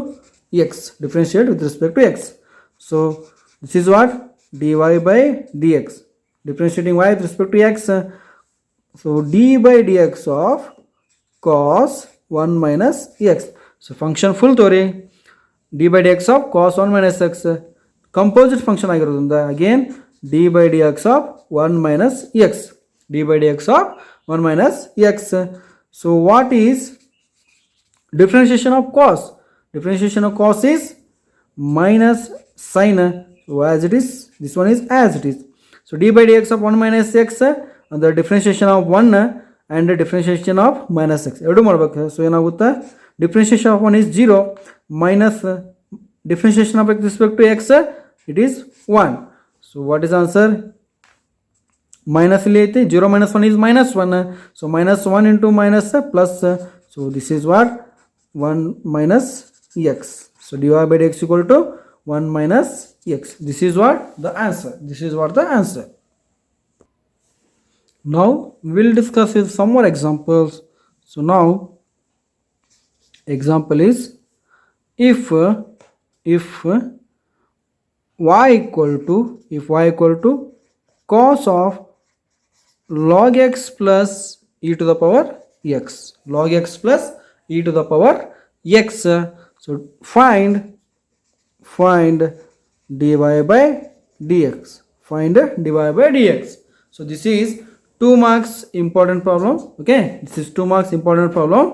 x, so this is what dy by dx, differentiating y with respect to x, so d by dx of cos 1 minus x, so function full theory, d by dx of cos 1 minus x composite function ಆಗಿರೋದ್ರಿಂದ again d by dx of 1 minus x, so what is differentiation of cos? Is minus sine, so as it is, this one is as it is, so d by dx of 1 minus x and the differentiation of 1 and the differentiation of minus x ಎರಡು ಮಾಡಬೇಕು. So ಏನಾಗುತ್ತೆ, differentiation of 1 is 0 minus differentiation of x with respect to x, it is 1. So what is the answer? minus ಇಲ್ಲಿ ಐತಿ 0 minus 1 is minus 1, so minus 1 into minus plus, so this is what 1 minus x, so dy by dx equal to 1 minus x. This is what the answer. This is what the answer. Now we'll discuss with some more examples. So now example is if y equal to cos of log x plus e to the power x, log x plus e to the power x, so find dy by dx, find dy by dx. So this is 2 marks important problem. Okay, this is 2 marks important problem.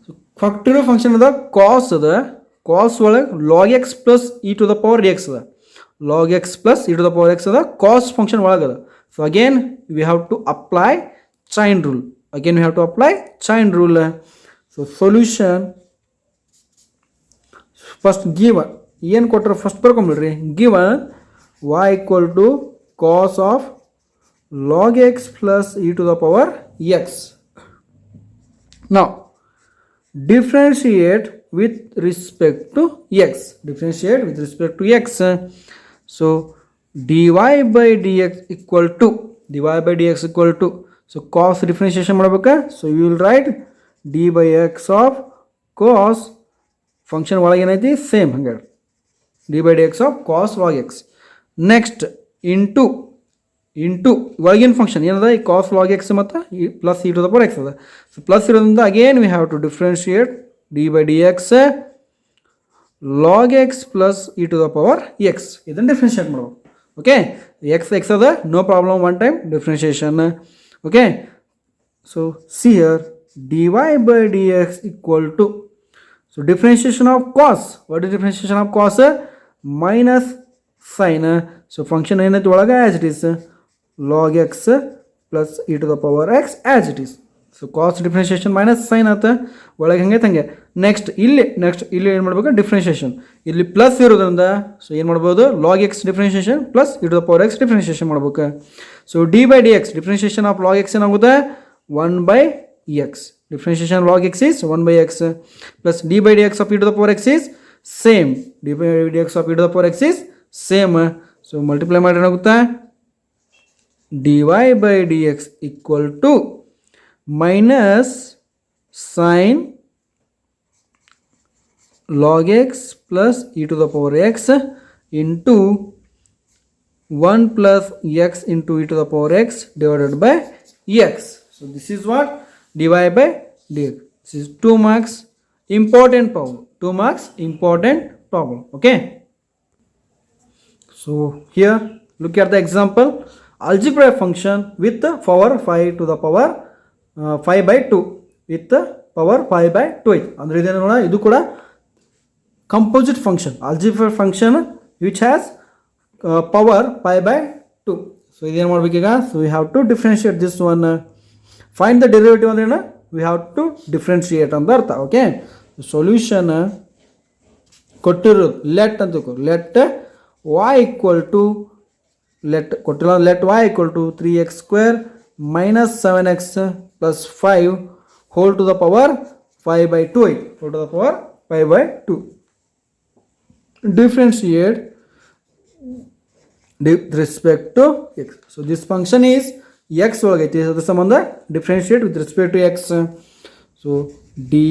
So factorial function of the cos the cos ಒಳಗೆ log x plus e to the power x ಅದ, log x plus e to the power x ಅದ cos function ಒಳಗೆ ಅದ. So again we have to apply chain rule. So solution, first given ಏನು ಕೊಟ್ಟರೆ first ಬರ್ಕೊಂಬಿಡ್ರಿ, given y equal to cos of log x plus e to the power x. Now differentiate with respect to x, so dy by dx equal to so cos differentiation ಮಾಡಬೇಕಾ, so you will write d by x of cos function ಒಳಗೆ ಏನೈತಿ same ಹಂಗೆ d by dx of cos log x. Next into ಒಳಗಿನ function ಏನದ ಈ cos log x ಮತ್ತು plus e to the power x ಅದ, so plus ಇರೋದ್ರಿಂದ again we have to differentiate d by dx log x plus e to the power x, ಇದನ್ನು differentiate ಮಾಡಬೇಕು. Okay, x ಅದ, no problem, one time differentiation. Okay, so see here dy by dx equal to, so differentiation of cos, what is differentiation of cos? Minus sin, so function ಏನೈತಿ ಒಳಗೆ as it is log x plus e to the power x as it is, so cos differentiation minus sin ಆತ ಒಳಗೆ ಹೆಂಗೈತೆ ಹಂಗೆ. Next ಇಲ್ಲಿ ಏನು ಮಾಡಬೇಕು, differentiation ಇಲ್ಲಿ ಪ್ಲಸ್ ಇರೋದ್ರಿಂದ ಸೊ ಏನು ಮಾಡ್ಬೋದು, log x differentiation plus e to the power x differentiation ಮಾಡ್ಬೇಕು. So d by dx differentiation of log x ಏನಾಗುತ್ತೆ 1 by x, differentiation log x is 1 by x plus d by dx of e to the power x is same, d by dx of e to the power x is same, so multiply ಮಾಡಿ ಏನಾಗುತ್ತೆ dy by dx equal to minus sin log x plus e to the power x into 1 plus x into e to the power x divided by x. So this is what dy by dx. This is 2 marks important problem. Okay, so here look at the example, algebraic function with the power 5 to the power 5 by 2 with the power 5 by 2. ಅಂದ್ರೆ ಇದೇನು ನೋಡ, ಇದು ಕೂಡ composite function, algebraic function which has power 5 by 2. so ಇದೇನು ಮಾಡಬೇಕೀಗ, so we have to differentiate this one, find the derivative ಅಂದ್ರೆ we have to differentiate ಅಂತ ಅರ್ಥ. Okay, solution ಕೊಟ್ಟಿರೋದು ಲೆಟ್ ಅಂತ let y equal to let y equal to 3x square minus 7x plus 5 whole to the power 5 by 2, whole to the power 5 by 2. Differentiate with respect to x. So this function is x ಒಳಗೈತಿ, ಅದರ ಸಂಬಂಧ differentiate with respect to x. So dy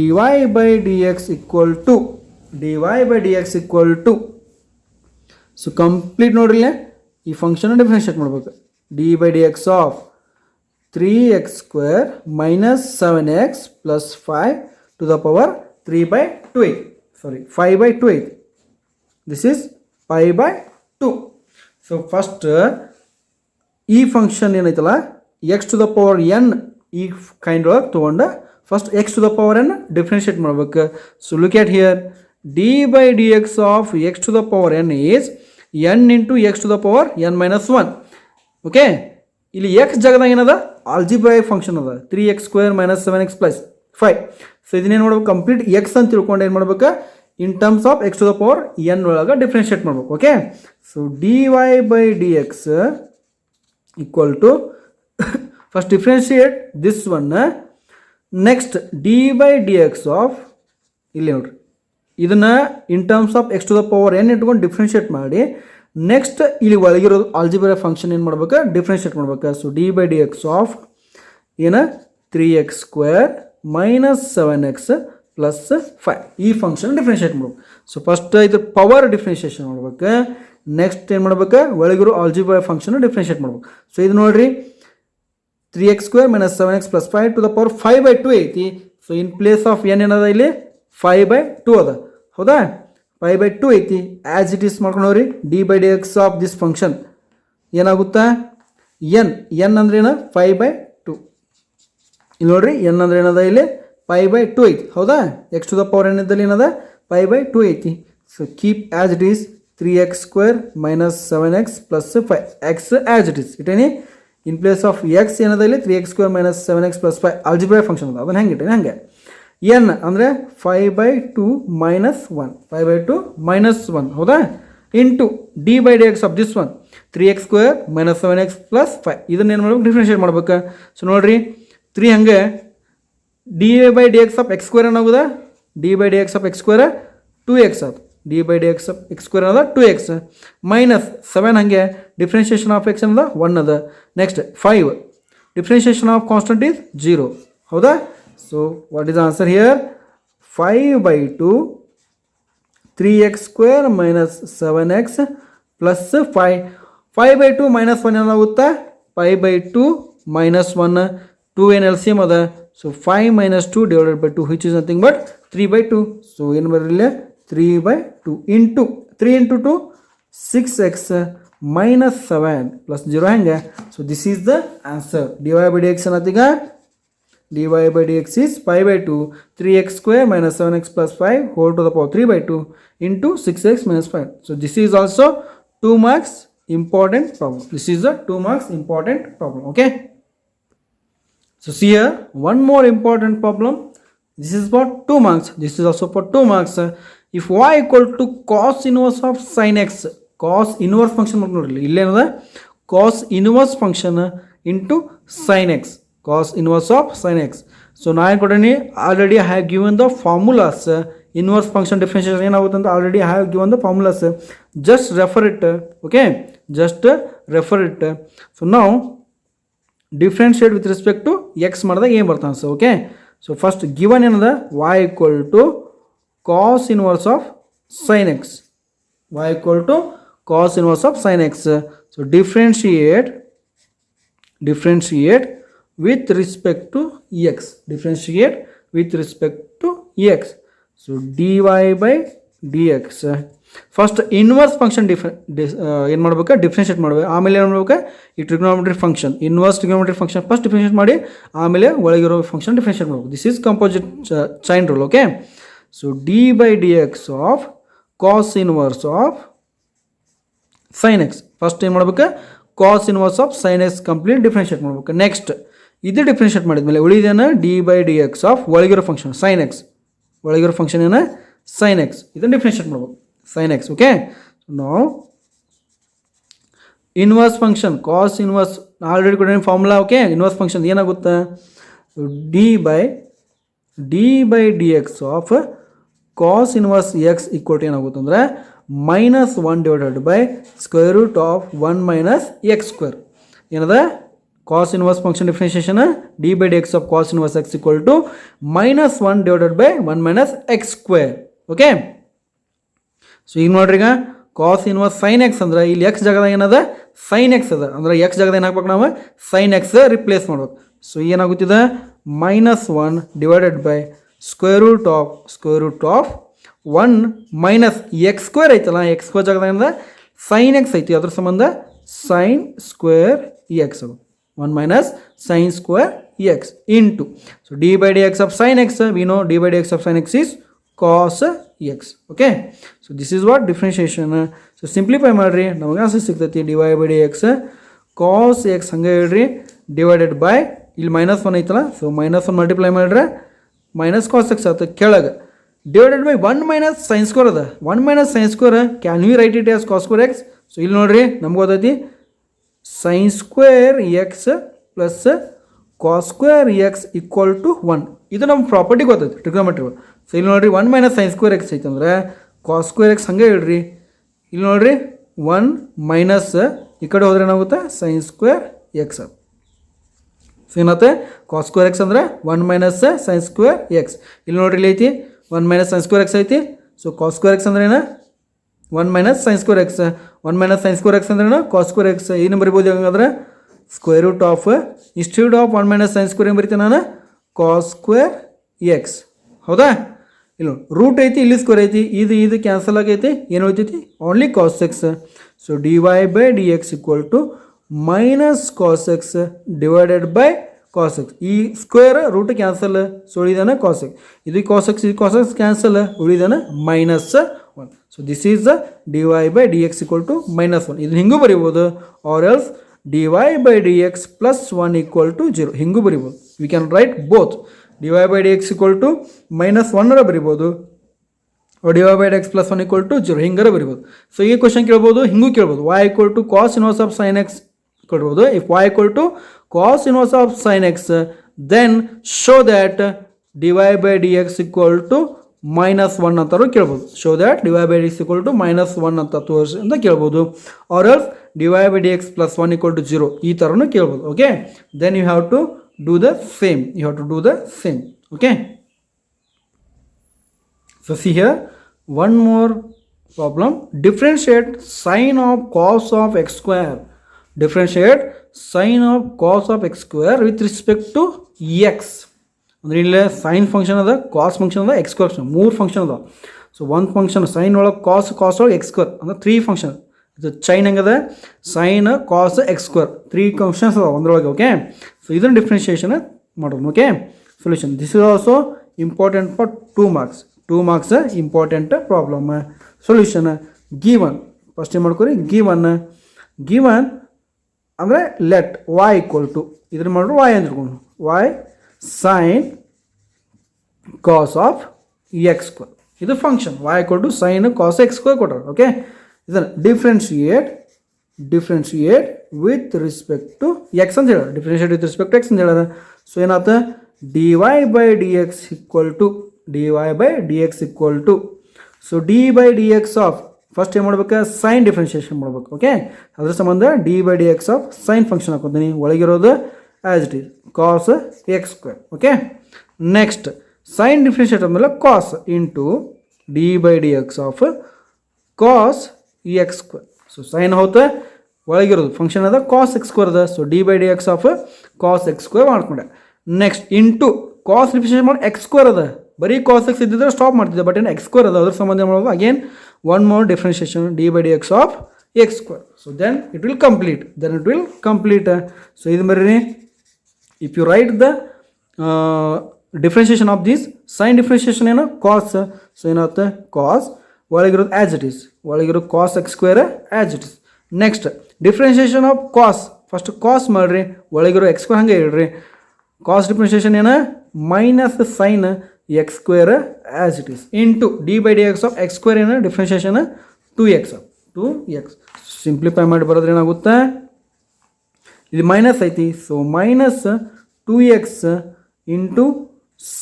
by dx equal to so complete ನೋಡ್ರಿ, ಈ function differentiate ಮಾಡ್ಬೇಕು. d by dx of 3x square minus 7x plus 5 to the power 3 by 2, 5 by 2. This is 5 by 2. So first ಈ function ಏನೈತಲ್ಲ x to the power n ಈ kind ಒಳಗೆ ತೊಗೊಂಡ first x to the power n differentiate ಮಾಡ್ಬೇಕು. So look at here, d by dx of x to the power n is n into x to the power n minus 1. Okay, ಇಲ್ಲಿ x ಜಾಗದಾಗ ಏನದ algebraic function ಅದ 3x square minus 7x plus 5. So ಇದನ್ನೇನು ಮಾಡ್ಬೇಕು, complete x ಅಂತ ತಿಳ್ಕೊಂಡು ಏನು ಮಾಡ್ಬೇಕು, in terms of x to the power n ಒಳಗೆ ಡಿಫ್ರೆನ್ಷಿಯೇಟ್ ಮಾಡ್ಬೇಕು. Okay, so dy by dx equal to first differentiate this one. Next d by dx of ಇಲ್ಲಿ ನೋಡ್ರಿ ಇದನ್ನ in terms of x to the power n ಇಟ್ಕೊಂಡು differentiate ಮಾಡಿ next ಇಲ್ಲಿ ಒಳಗಿರೋದು algebra function ಏನು ಮಾಡ್ಬೇಕು ಡಿಫ್ರೆನ್ಷಿಯೇಟ್ ಮಾಡ್ಬೇಕು. So d by d x of ಏನ 3x² ಮೈನಸ್ 7x ಪ್ಲಸ್ 5 ಈ ಫಂಕ್ಷನ್ ಡಿಫ್ರೆನ್ಷಿಯೇಟ್ ಮಾಡ್ಬೇಕು. ಸೊ ಫಸ್ಟ್ ಇದ್ರ ಪವರ್ ಡಿಫ್ರೆನ್ಷಿಯೇಷನ್ ಮಾಡ್ಬೇಕು. ನೆಕ್ಸ್ಟ್ ಏನು ಮಾಡ್ಬೇಕು ಒಳಗಿರೋ ಆಲ್ಜಿಬ್ರಾ ಫಂಕ್ಷನ್ ಡಿಫ್ರೆನ್ಷಿಯೇಟ್ ಮಾಡ್ಬೇಕು. ಸೊ ಇದು ನೋಡ್ರಿ 3x² minus 7x plus 5 to the power 5/2 ಐತಿ. So in place of n ಏನದ ಇಲ್ಲಿ 5/2 ಅದ ಹೌದಾ 5/2 ಐತಿ. ಆ್ಯಸ್ ಇಟ್ ಈಸ್ ಮಾಡ್ಕೊಂಡವ್ರಿ d by d x of this function ಏನಾಗುತ್ತಾ ಎನ್ ಅಂದ್ರೆ ಏನ 5/2. ಇಲ್ಲಿ ನೋಡ್ರಿ ಎನ್ ಅಂದ್ರೆ ಏನದ ಇಲ್ಲಿ 5/2 ಐತಿ ಹೌದಾ. X to the power n ಇದ್ದಲ್ಲಿ ಏನದ 5/2 ಐತಿ. So keep as it is 3x² minus 7x plus 5 x as it is ಇಟ್ಟೇನಿ. ಇನ್ ಪ್ಲೇಸ್ ಆಫ್ ಎಕ್ಸ್ ಏನದ ಇಲ್ಲಿ 3x² minus 7x plus 5 algebra function ಅದ ಅದನ್ನು ಹೆಂಗೆ ಇಟ್ಟೇನಿ ಹಂಗೆ. ಎನ್ ಅಂದರೆ 5/2 ಮೈನಸ್ 1 5/2 ಮೈನಸ್ 1 ಹೌದಾ into d by d x of this one 3x² minus 7x plus 5 ಇದನ್ನ ಏನು ಮಾಡ್ಬೇಕು ಡಿಫ್ರೆನ್ಷಿಯೇಟ್ ಮಾಡ್ಬೇಕು. ಸೊ ನೋಡಿರಿ 3 ಹಂಗೆ d by d x of x² ಏನಾಗುದ d by d x of x² 2x ಅದು d by d x of x² ಅನ್ನೋದ 2x minus 7 ಹಂಗೆ ಡಿಫ್ರೆನ್ಷಿಯೇಷನ್ ಆಫ್ ಎಕ್ಸ್ ಅನ್ನೋದ 1 ಅದ. Next 5 differentiation of constant is 0 ಹೌದಾ. So what is the answer here? 5/2 3x² minus 7x plus 5 5/2 minus 1 ಏನಾಗುತ್ತಾ 5/2 minus 1 2 ಏನು LCM ಅದ. So 5 minus 2 divided by 2 which is nothing but 3/2. So ಏನು ಬರಲಿಲ್ಲ 3/2 into 3 into 2 6x minus 7 plus 0 ಹೆಂಗೆ. So this is the answer. dy by dx ಅನ್ನತ್ತೀಗ dy by dx is 5/2 3x² minus 7x plus 5 whole to the power 3/2 into 6x minus 5. So this is also 2 marks important problem. This is a 2 marks important problem. Okay. So see here one more important problem. This is for 2 marks. This is also for 2 marks. If y equal to cos inverse of sin x, cos inverse function ನೋಡ್ರಿ ಇಲ್ಲೇನದ cos inverse function into sin x. Cos inverse of sin x. So now already I have given the formulas. Inverse function differentiation ಏನಾಗುತ್ತೆ ಅಂತ already I have given the formulas. Just refer it. Okay. Just refer it. So now differentiate with respect to x ಮಾಡಿದಾಗ ಏನು ಬರ್ತಾನೆ sir. Okay. So first given ಏನದ y equal to cos inverse of sin x. y equal to cos inverse of sin x. So differentiate with respect to x. Differentiate with respect to x. So dy by dx. First inverse function ಏನು ಮಾಡ್ಬೇಕು differentiate ಮಾಡಬೇಕು. ಆಮೇಲೆ ಏನು ಮಾಡ್ಬೇಕು ಈ trigonometry function inverse trigonometry function first differentiate ಮಾಡಿ ಆಮೇಲೆ ಒಳಗಿರೋ ಫಂಕ್ಷನ್ ಡಿಫ್ರೆನ್ಷಿಯೇಟ್ ಮಾಡಬೇಕು. This is composite chain rule. Okay. So d by d x of cos inverse of sine x first ಏನು ಮಾಡ್ಬೇಕು cos inverse of sine x complete differentiate ಮಾಡ್ಬೇಕು. Next ಇದು differentiate ಮಾಡಿದ್ಮೇಲೆ ಉಳಿದೇನ d by d x of ಒಳಗಿರೋ function sine X ಒಳಗಿರೋ function ಏನ sine X ಇದನ್ನು ಡಿಫ್ರೆನ್ಷಿಯೇಟ್ ಮಾಡ್ಬೇಕು sin x. Okay. So now inverse function cos inverse already ಕೊಟ್ಟಿರೋ ಫಾರ್ಮುಲಾ. ಓಕೆ. ಇನ್ವರ್ಸ್ ಫಂಕ್ಷನ್ ಏನಾಗುತ್ತೆ d by d x of cos inverse x equal to ಏನಾಗುತ್ತೆ ಅಂದರೆ -1 divided by square root of 1 minus x square. ಏನದ cos inverse function differentiation d by d x of cos inverse x equal to -1 divided by 1 minus x square. Okay. So ಈಗ ನೋಡ್ರಿ ಈಗ cos inverse sine x ಅಂದ್ರೆ ಇಲ್ಲಿ X ಜಾಗದಾಗ ಏನದ sine x ಅದ ಅಂದ್ರೆ ಎಕ್ಸ್ ಜಾಗದಾಗ ಏನು ಹಾಕ್ಬೇಕು ನಾವು ಸೈನ್ ಎಕ್ಸ್ ರಿಪ್ಲೇಸ್ ಮಾಡ್ಬೇಕು. ಸೊ ಏನಾಗುತ್ತಿದೆ -1 divided by square root of 1 minus x square ಐತಲ್ಲ ಎಕ್ಸ್ ಸ್ಕ್ವೇರ್ ಜಾಗದಾಗ ಏನದ ಸೈನ್ ಎಕ್ಸ್ ಐತಿ ಅದ್ರ ಸಂಬಂಧ ಸೈನ್ ಸ್ಕ್ವೇರ್ ಎಕ್ಸ್ ಅದು 1 minus sine square X into so d by d x of sine X we know D by d x of sine x is cos x. Okay. So this is what differentiation. So simplify ಮಾಡ್ರಿ ನಮಗೆ answer ಸಿಗ್ತೈತಿ dy by dx cos x ಹಂಗೆ ಹೇಳ್ರಿ divided by ಇಲ್ಲಿ -1 ಐತಲ್ಲ so -1 multiply ಮಾಡಿದ್ರೆ minus cos x ಆಯ್ತು ಕೆಳಗೆ divided by 1 minus sine square ಅದ 1 minus sine square can we write it as cos square x. So ಇಲ್ಲಿ ನೋಡ್ರಿ ನಮ್ಗೆ ಗೊತ್ತೈತಿ sine square x plus cos square x equal to 1. ಇದು ನಮ್ಮ ಪ್ರಾಪರ್ಟಿ ಗೊತ್ತೈತೆ ಟ್ರಿಗ್ನೋಮೆಟ್ರಿ. ಸೊ ಇಲ್ಲಿ ನೋಡಿರಿ 1 ಮೈನಸ್ ಸೈನ್ ಸ್ಕ್ವೇರ್ ಎಕ್ಸ್ ಐತಂದ್ರೆ ಕಾಸ್ ಸ್ಕ್ವೇರ್ ಎಕ್ಸ್ ಹಂಗೆ ಹೇಳ್ರಿ. ಇಲ್ಲಿ ನೋಡಿರಿ 1 ಮೈನಸ್ ಈ ಕಡೆ ಹೋದ್ರೆ ಏನಾಗುತ್ತೆ ಸೈನ್ ಸ್ಕ್ವೇರ್ ಎಕ್ಸ್. ಸೊ ಏನಾಗುತ್ತೆ ಕಾಸ್ ಸ್ಕ್ವೇರ್ ಎಕ್ಸ್ ಅಂದರೆ 1 ಮೈನಸ್ ಸೈನ್ ಸ್ಕ್ವೇರ್ ಎಕ್ಸ್. ಇಲ್ಲಿ ನೋಡ್ರಿ ಇಲ್ಲಿ ಐತಿ 1 ಮೈನಸ್ ಸೈನ್ ಸ್ಕ್ವೇರ್ ಎಕ್ಸ್ ಐತಿ. ಸೊ ಕಾಸ್ ಸ್ಕ್ವೇರ್ ಎಕ್ಸ್ ಅಂದ್ರೆ ಏನು 1 minus sine square x. 1 minus sine square x ಅಂದ್ರೆ ಏನು ಕಾಸ್ ಸ್ಕ್ವೇರ್ ಎಕ್ಸ್. ಏನು ಬರಿಬೋದು ಹಂಗಂದ್ರೆ square root of institute of 1 minus sine square ಏನು ಬರಿತೀನಿ ನಾನು ಕಾಸ್ ಸ್ಕ್ವೇರ್ ಎಕ್ಸ್. ಹೌದಾ? ಇಲ್ಲ ರೂಟ್ ಐತಿ ಇಲ್ಲಿ ಸ್ಕ್ವೇರ್ ಐತಿ, ಇದು ಕ್ಯಾನ್ಸಲ್ ಆಗೈತಿ, ಏನು ಹೋಗ್ತೈತಿ only cos x. So d y by d x equal to minus cos x divided by cos x. ಈ ಸ್ಕ್ವೇರ್ ರೂಟ್ ಕ್ಯಾನ್ಸಲ್, ಸೊ ಉಳಿದಾನ ಕಾಸ್ ಎಕ್ಸ್. ಇದು ಕಾಸ್ ಎಕ್ಸ್ ಕ್ಯಾನ್ಸಲ್, ಉಳಿದಾನ minus 1. So this is the d y by d x equal to minus 1. ಇದನ್ನು ಹಿಂಗೂ ಬರಿಬೋದು, or else dy by dx plus 1 equal to 0 ಹಿಂಗೂ ಬರಿಬೋದು. we can write both dy by dx equal to minus 1 ರ ಬರಿಬೋದು, dy by dx plus 1 equal to 0 ಹಿಂಗಾರ ಬರಿಬೋದು. So ಈ question ಕೇಳ್ಬೋದು, ಹಿಂಗೂ ಕೇಳ್ಬೋದು. y equal to cos inverse of sin x ಕೊಡ್ಬೋದು. if y equal to cos inverse of sin x then show that dy by dx equal to minus 1 ಅಂತಾರು ಕೇಳ್ಬೋದು. Show that d y by d x equal to minus 1 ಅಂತ ತೋರಿಸಿ ಅಂತ ಕೇಳ್ಬೋದು. Or else d y by d x plus 1 equal to 0 ಈ ಥರನೂ ಕೇಳ್ಬೋದು. Okay, then you have to do the same. Okay, so see here one more problem. Differentiate sine of cos of x square. Differentiate sine of cos of x square with respect to X. ಅಂದರೆ ಇಲ್ಲೇ sine function ಅದ, ಕಾಸ್ function ಅದ, X square function, 3 function ಅದ. So ಒಂದು function sign ಒಳಗೆ ಕಾಸ್ ಒಳಗೆ X square ಅಂದ್ರೆ 3 function. ಇದು ಚೈನ್ ಹೆಂಗದ sine cos x square 3 functions ಅದ ಒಂದರೊಳಗೆ. ಓಕೆ, ಸೊ ಇದನ್ನು ಡಿಫ್ರೆನ್ಷಿಯೇಷನ್ ಮಾಡೋದು. Okay, solution. This is also important for 2 marks. 2 marks important problem. Solution given. First ಏನು ಮಾಡ್ಕೊರಿ, ಗಿವನ್ ಅಂದರೆ ಲೆಟ್ y ಈಕ್ವಲ್ ಟು ಇದ್ರ ಮಾಡ್ರು y ಅಂತ ಇಟ್ಕೊಂಡು y sine cos of x square. ಇದು function y equal to sine cos x square ಕೊಟ್ಟರು. Okay, ಇದನ್ನು differentiate with respect to x ಅಂತ ಹೇಳೋರು. Differentiate with respect to x ಅಂತ ಹೇಳೋರು. ಸೊ ಏನಾಯ್ತ d y by d x equal to so d by d x of first ಏನು ಮಾಡ್ಬೇಕು, sine differentiation ಮಾಡ್ಬೇಕು. ಓಕೆ, ಅದ್ರ ಸಂಬಂಧ d by d x of sine function ಹಾಕೋತೀನಿ. ಒಳಗಿರೋದು as it is cos x square. Okay, next sine differentiate ಆದಮೇಲೆ cos into d by d x of cos x square. So sine ಹೋಗುತ್ತೆ, ಒಳಗಿರೋದು function ಅದ cos x square ಅದ. So d by d x of cos x square ಮಾಡ್ಕೊಂಡೆ. Next into cos differentiate ಮಾಡಿ x square ಅದ. ಬರೀ cos x ಇದ್ದಿದ್ರೆ stop ಮಾಡ್ತಿದ್ದೆ, ಬಟ್ ಏನು ಎಕ್ಸ್ ಸ್ಕ್ವೇರ್ ಅದ, ಅದ್ರ ಸಂಬಂಧ ಮಾಡೋದು again one more differentiation d by d x of x square. So then it will complete. ಸೊ ಇದು ಬರೀ if you write the differentiation of this sin differentiation ಏನು cos. ಸೊ ಏನಾಗುತ್ತೆ cos ಒಳಗಿರೋದು ಆ್ಯಸ್ ಇಟ್ ಈಸ್, ಒಳಗಿರೋದು cos x square as it is. Next differentiation of cos, first cos ಮಾಡಿರಿ, ಒಳಗಿರೋ x square ಹಂಗೆ ಹೇಳ್ರಿ. ಕಾಸ್ ಡಿಫ್ರೆನ್ಷಿಯೇಷನ್ ಏನು minus sine x square as it is into d by d x of x square ಏನು differentiation 2x. Simplify ಮಾಡಿ ಬರೋದ್ರೆ ಏನಾಗುತ್ತೆ, ಇದು ಮೈನಸ್ ಐತಿ. So minus 2x into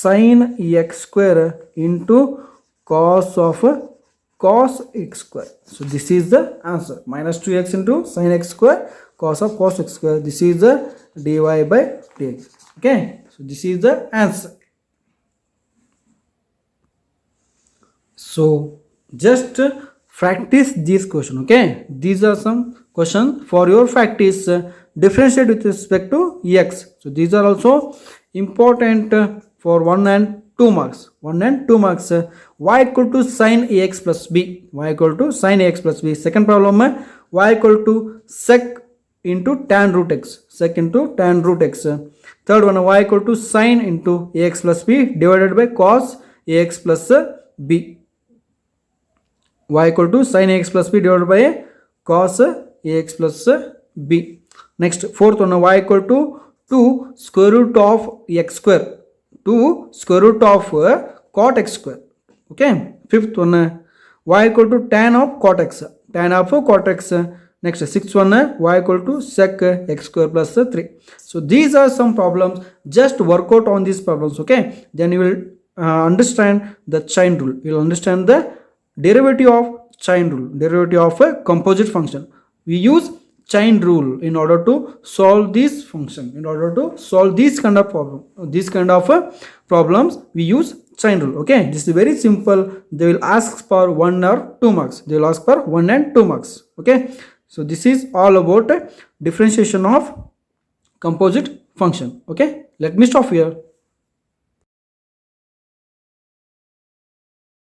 sine x square into cos of cos x square. So this is the answer. Minus 2x into sine x square cos of cos x square. This is the d y by d x. Okay, so this is the answer. So just practice this question. Okay, these are some questions for your practice. Differentiate with respect to x. So these are also important for 1 and 2 marks. Y equal to sin ax plus b. Second problem, y equal to sec into tan root x. Third one, y equal to sin into ax plus b divided by cos ax plus b. y equal to sin ax plus b divided by cos ax plus b. Next, fourth one, y equal to 2 square root of x square cot x square. Okay, fifth one, y equal to tan of cot x Next, sixth one, y equal to sec x square plus 3. So these are some problems. Just work out on these problems, okay? Then you will understand the chain rule. You will understand the derivative of chain rule, derivative of a composite function. We use chain rule in order to solve this function. In order to solve this kind of problem, problems, we use chain rule. Okay, this is very simple. They will ask for 1 or 2 marks. They will ask for 1 and 2 marks. Okay, so this is all about differentiation of composite function. Okay, let me stop here.